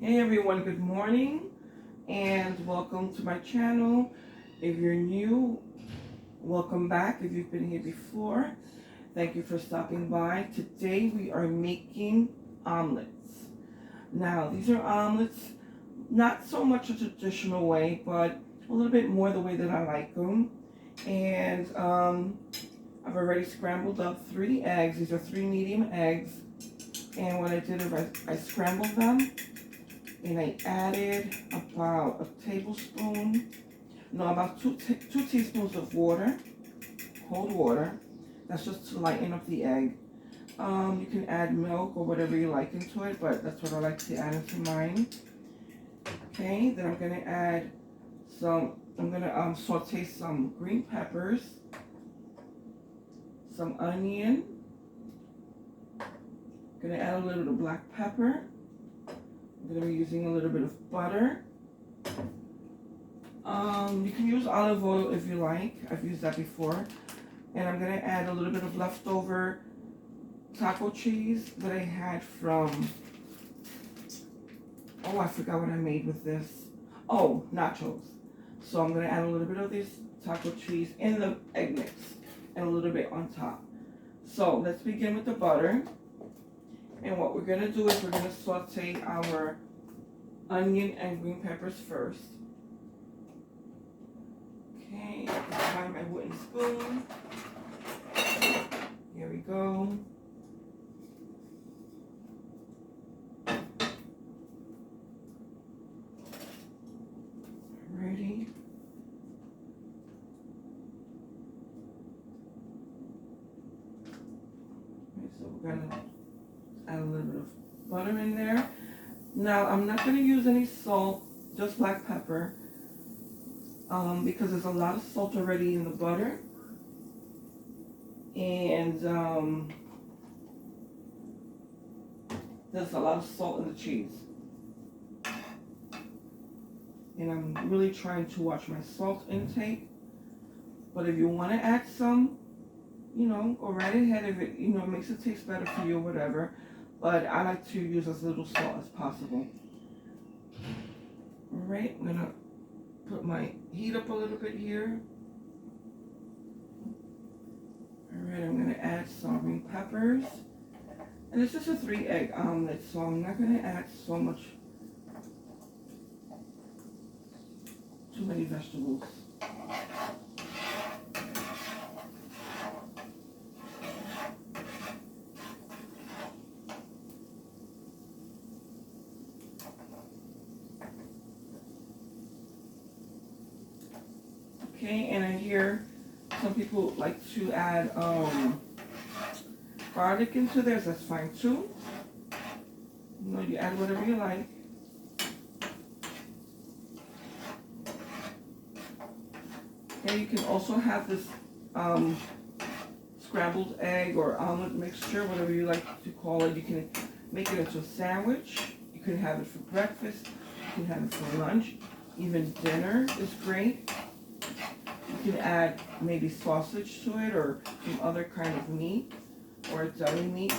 Hey everyone, good morning and welcome to my channel. If you're new, welcome back. If you've been here before, thank you for stopping by. Today we are making omelets. Now these are omelets, not so much a traditional way, but a little bit more the way that I like them. And I've already scrambled up 3 eggs. These are 3 medium eggs. And what I did is I scrambled them. And I added about a tablespoon, no, about two teaspoons of water, cold water. That's just to lighten up the egg. You can add milk or whatever you like into it, but that's what I like to add into mine. Okay, then I'm gonna add saute some green peppers, some onion. I'm gonna add a little bit of black pepper. I'm going to be using a little bit of butter. You can use olive oil if you like. I've used that before. And I'm going to add a little bit of leftover taco cheese that I had from, oh, I forgot what I made with this. Oh, nachos. So I'm going to add a little bit of this taco cheese in the egg mix and a little bit on top. So let's begin with the butter. And what we're going to do is we're going to saute our onion and green peppers first. Okay, I can find my wooden spoon. Here we go. Ready. Okay, so we're going to add a little bit of butter in there. Now, I'm not going to use any salt, just black pepper, because there's a lot of salt already in the butter. And there's a lot of salt in the cheese. And I'm really trying to watch my salt intake. But if you want to add some, go right ahead. If it, makes it taste better for you or whatever. But I like to use as little salt as possible. All right, I'm gonna put my heat up a little bit here. All right, I'm gonna add some green peppers. And this is a 3-egg omelet, so I'm not gonna add so much, too many vegetables. Okay, and I hear some people like to add garlic into theirs. That's fine too. You add whatever you like. Okay, you can also have this scrambled egg or omelet mixture, whatever you like to call it. You can make it into a sandwich. You can have it for breakfast. You can have it for lunch. Even dinner is great. You can add maybe sausage to it or some other kind of meat or deli meat.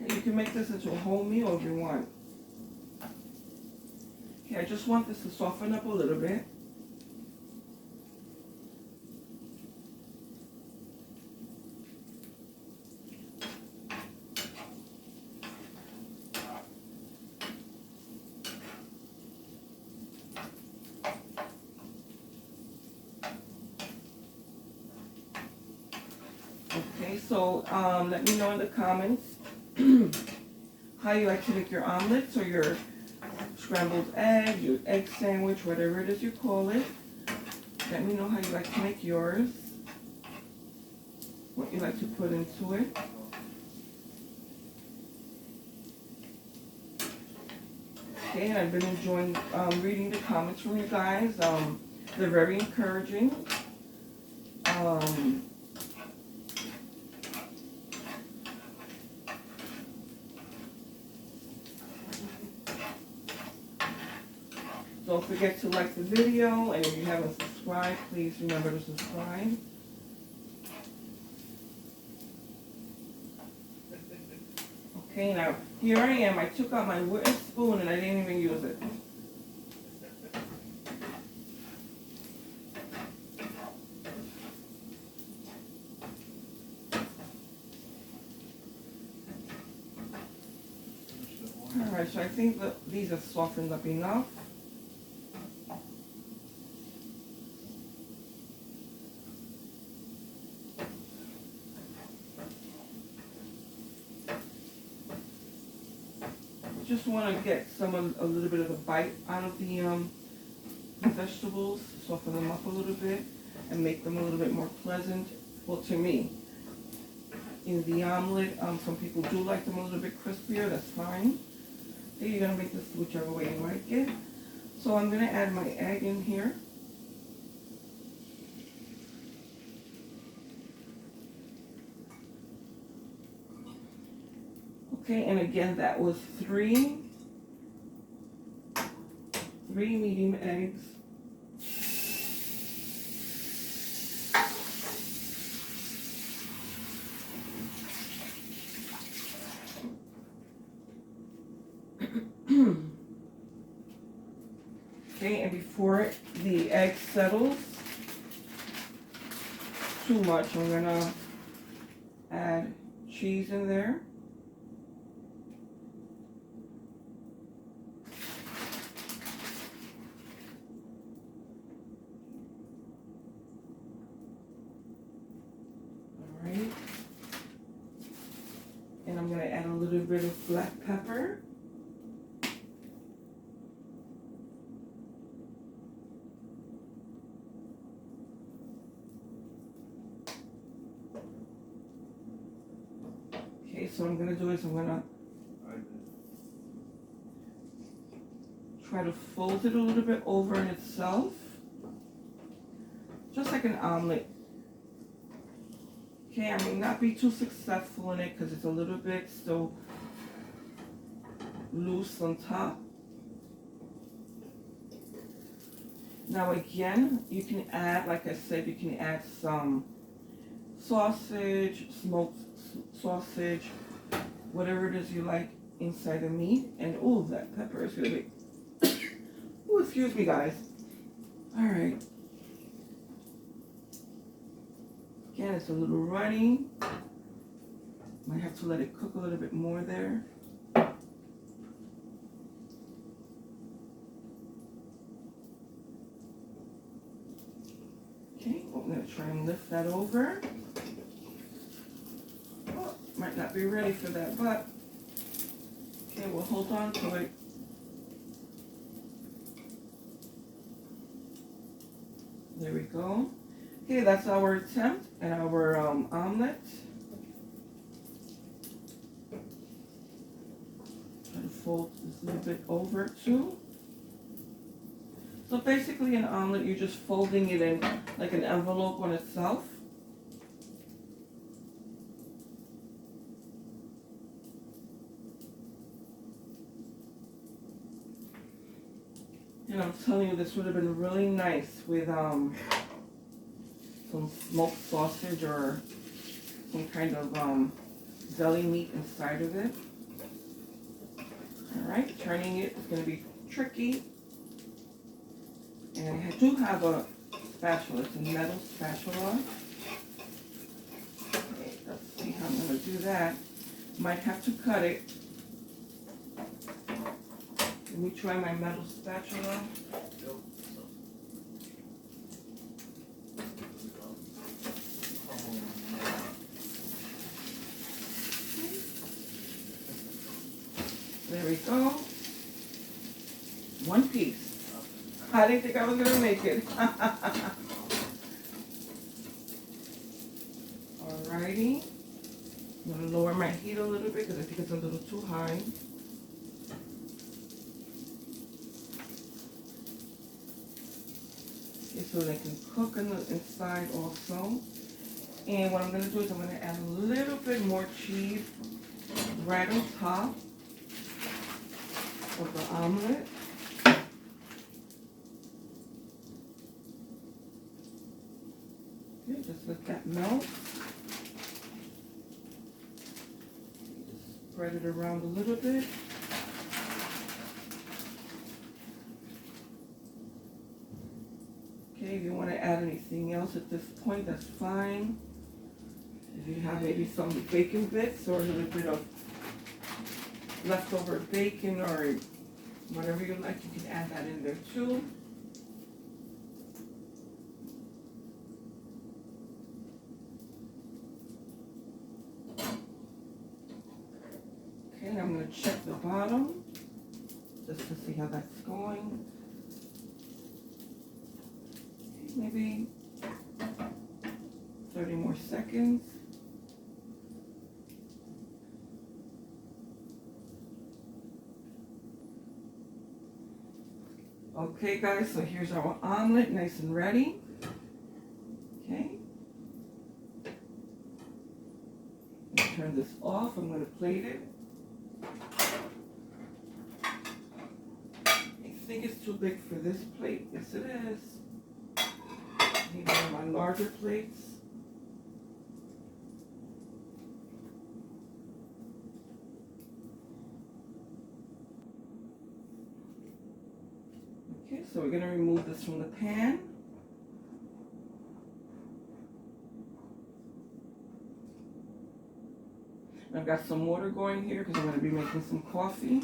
Okay, you can make this into a whole meal if you want. Okay, I just want this to soften up a little bit. Okay, so let me know in the comments how you like to make your omelets or your scrambled egg, your egg sandwich, whatever it is you call it. Let me know how you like to make yours, what you like to put into it. Okay, and I've been enjoying reading the comments from you guys. They're very encouraging. Don't forget to like the video, and if you haven't subscribed, please remember to subscribe. Okay, now here I am. I took out my wooden spoon and I didn't even use it. Alright, so I think that these are softened up enough. Just want to get a little bit of the bite out of the vegetables, soften them up a little bit, and make them a little bit more pleasant. Well, to me, in the omelet, some people do like them a little bit crispier. That's fine. Okay, you're gonna make this whichever way you like it. So I'm gonna add my egg in here. Okay, and again, that was three medium eggs. Okay, and before the egg settles too much, I'm gonna add cheese in there. Alright. And I'm gonna add a little bit of black pepper. Okay, so what I'm gonna do is I'm gonna try to fold it a little bit over in itself, just like an omelet. Okay, I may not be too successful in it because it's a little bit still loose on top. Now again, you can add, like I said, you can add some sausage, smoked sausage, whatever it is you like inside the meat. And oh, that pepper is gonna be, oh, excuse me guys. All right. Again, it's a little runny. Might have to let it cook a little bit more there. Okay, I'm gonna try and lift that over. Oh, might not be ready for that, but okay, we'll hold on to it. There we go. Okay, that's our attempt at our omelet. Try to fold this a little bit over too. So basically an omelet, you're just folding it in like an envelope on itself. And I'm telling you, this would have been really nice with some smoked sausage or some kind of deli meat inside of it. Alright, turning it is going to be tricky. And I do have a spatula, it's a metal spatula. Okay, let's see how I'm going to do that. Might have to cut it. Let me try my metal spatula. There we go. One piece. I didn't think I was gonna make it. Alrighty. I'm gonna lower my heat a little bit because I think it's a little too high. Okay, so they can cook on the inside also. And what I'm gonna do is I'm gonna add a little bit more cheese right on top of the omelet. Okay, just let that melt. Spread it around a little bit. Okay, if you want to add anything else at this point, that's fine. If you have maybe some bacon bits or a little bit of leftover bacon or whatever you like, you can add that in there too. Okay, I'm going to check the bottom just to see how that's going. Okay, maybe 30 more seconds. Okay guys, so here's our omelet, nice and ready. Okay. Turn this off. I'm going to plate it. I think it's too big for this plate. Yes, it is. I need one of my larger plates. Okay, so we're going to remove this from the pan. I've got some water going here because I'm going to be making some coffee.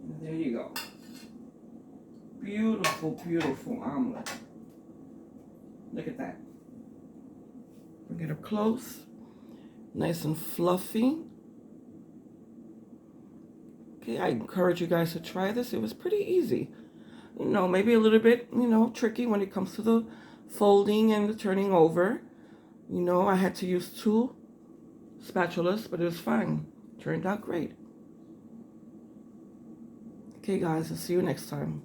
And there you go. Beautiful, beautiful omelet. Look at that. Bring it up close. Nice and fluffy. Okay, I encourage you guys to try this. It was pretty easy. You know, maybe a little bit, tricky when it comes to the folding and the turning over. You know, I had to use 2 spatulas, but it was fine. Turned out great. Okay, guys, I'll see you next time.